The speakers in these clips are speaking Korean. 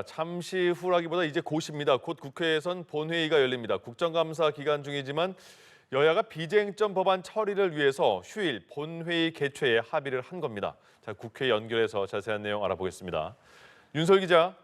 잠시 후라기보다 이제 곧입니다. 곧 국회에선 본회의가 열립니다. 국정감사 기간 중이지만 여야가 비쟁점 법안 처리를 위해서 휴일 본회의 개최에 합의를 한 겁니다. 자, 국회 연결해서 자세한 내용 알아보겠습니다. 윤설 기자.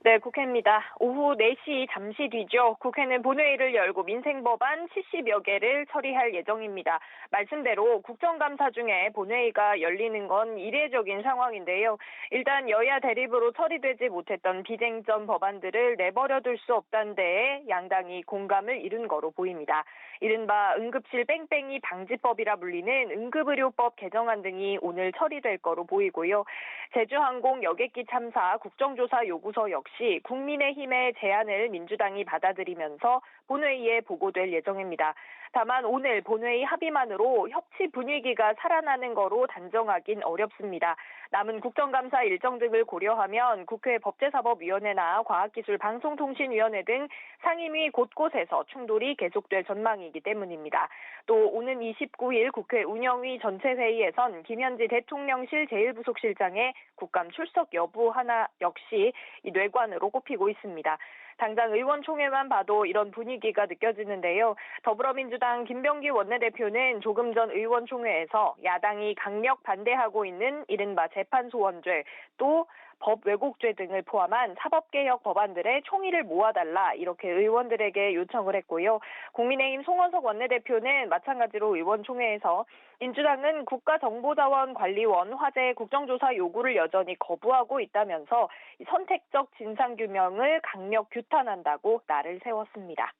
네, 국회입니다. 오후 4시 잠시 뒤죠. 국회는 본회의를 열고 민생법안 70여 개를 처리할 예정입니다. 말씀대로 국정감사 중에 본회의가 열리는 건 이례적인 상황인데요. 일단 여야 대립으로 처리되지 못했던 비쟁점 법안들을 내버려둘 수 없다는 데에 양당이 공감을 이룬 거로 보입니다. 이른바 응급실 뺑뺑이 방지법이라 불리는 응급의료법 개정안 등이 오늘 처리될 거로 보이고요. 제주항공 여객기 참사 국정조사 요구서 역시 국민의힘의 제안을 민주당이 받아들이면서 본회의에 보고될 예정입니다. 다만 오늘 본회의 합의만으로 협치 분위기가 살아나는 거로 단정하긴 어렵습니다. 남은 국정감사 일정 등을 고려하면 국회 법제사법위원회나 과학기술방송통신위원회 등 상임위 곳곳에서 충돌이 계속될 전망이기 때문입니다. 또 오는 29일 국회 운영위 전체회의에선 김현지 대통령실 제1부속실장의 국감 출석 여부 하나 역시 이 뇌관으로 꼽히고 있습니다. 당장 의원총회만 봐도 이런 분위기가 느껴지는데요. 더불어민주당 김병기 원내대표는 조금 전 의원총회에서 야당이 강력 반대하고 있는 이른바 재판소원죄, 또 법 왜곡죄 등을 포함한 사법개혁 법안들의 총의를 모아달라 이렇게 의원들에게 요청을 했고요. 국민의힘 송원석 원내대표는 마찬가지로 의원총회에서 민주당은 국가정보자원관리원 화재 국정조사 요구를 여전히 거부하고 있다면서 선택적 진상규명을 강력 규탄한다고 날을 세웠습니다.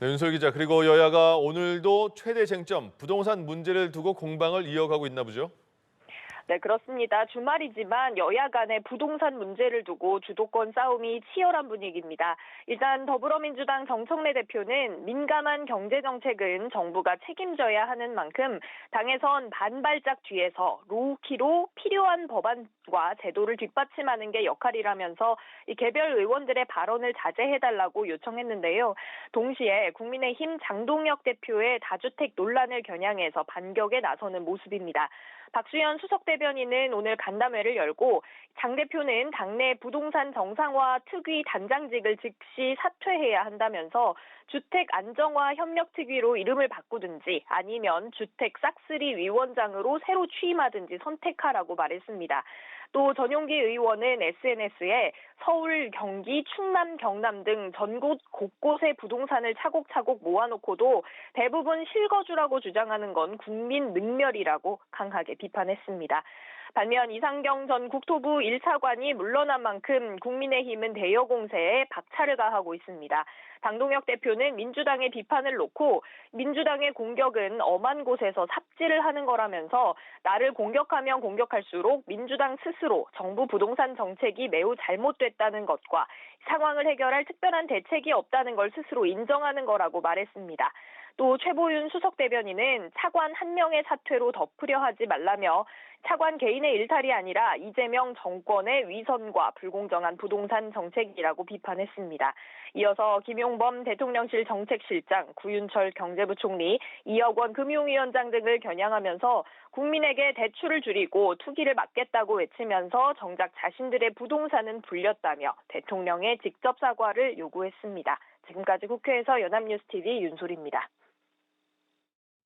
네, 윤설 기자. 그리고 여야가 오늘도 최대 쟁점 부동산 문제를 두고 공방을 이어가고 있나 보죠? 네, 그렇습니다. 주말이지만 여야 간의 부동산 문제를 두고 주도권 싸움이 치열한 분위기입니다. 일단 더불어민주당 정청래 대표는 민감한 경제정책은 정부가 책임져야 하는 만큼 당에선 반발짝 뒤에서 로우키로 필요한 법안과 제도를 뒷받침하는 게 역할이라면서 이 개별 의원들의 발언을 자제해달라고 요청했는데요. 동시에 국민의힘 장동혁 대표의 다주택 논란을 겨냥해서 반격에 나서는 모습입니다. 박수현 수석대변인은 오늘 간담회를 열고 장 대표는 당내 부동산 정상화 특위 단장직을 즉시 사퇴해야 한다면서 주택 안정화 협력특위로 이름을 바꾸든지 아니면 주택 싹쓸이 위원장으로 새로 취임하든지 선택하라고 말했습니다. 또 전용기 의원은 SNS에 서울, 경기, 충남, 경남 등 전국 곳곳에 부동산을 차곡차곡 모아놓고도 대부분 실거주라고 주장하는 건 국민 능멸이라고 강하게 비판했습니다. 반면 이상경 전 국토부 1차관이 물러난 만큼 국민의힘은 대여 공세에 박차를 가하고 있습니다. 장동혁 대표는 민주당의 비판을 놓고 민주당의 공격은 엄한 곳에서 삽질을 하는 거라면서 나를 공격하면 공격할수록 민주당 스스로 정부 부동산 정책이 매우 잘못됐다는 것과 상황을 해결할 특별한 대책이 없다는 걸 스스로 인정하는 거라고 말했습니다. 또 최보윤 수석대변인은 차관 한 명의 사퇴로 덮으려 하지 말라며 차관 개인의 일탈이 아니라 이재명 정권의 위선과 불공정한 부동산 정책이라고 비판했습니다. 이어서 김용범 대통령실 정책실장, 구윤철 경제부총리, 이혁원 금융위원장 등을 겨냥하면서 국민에게 대출을 줄이고 투기를 막겠다고 외치면서 정작 자신들의 부동산은 불렸다며 대통령의 직접 사과를 요구했습니다. 지금까지 국회에서 연합뉴스TV 윤솔입니다.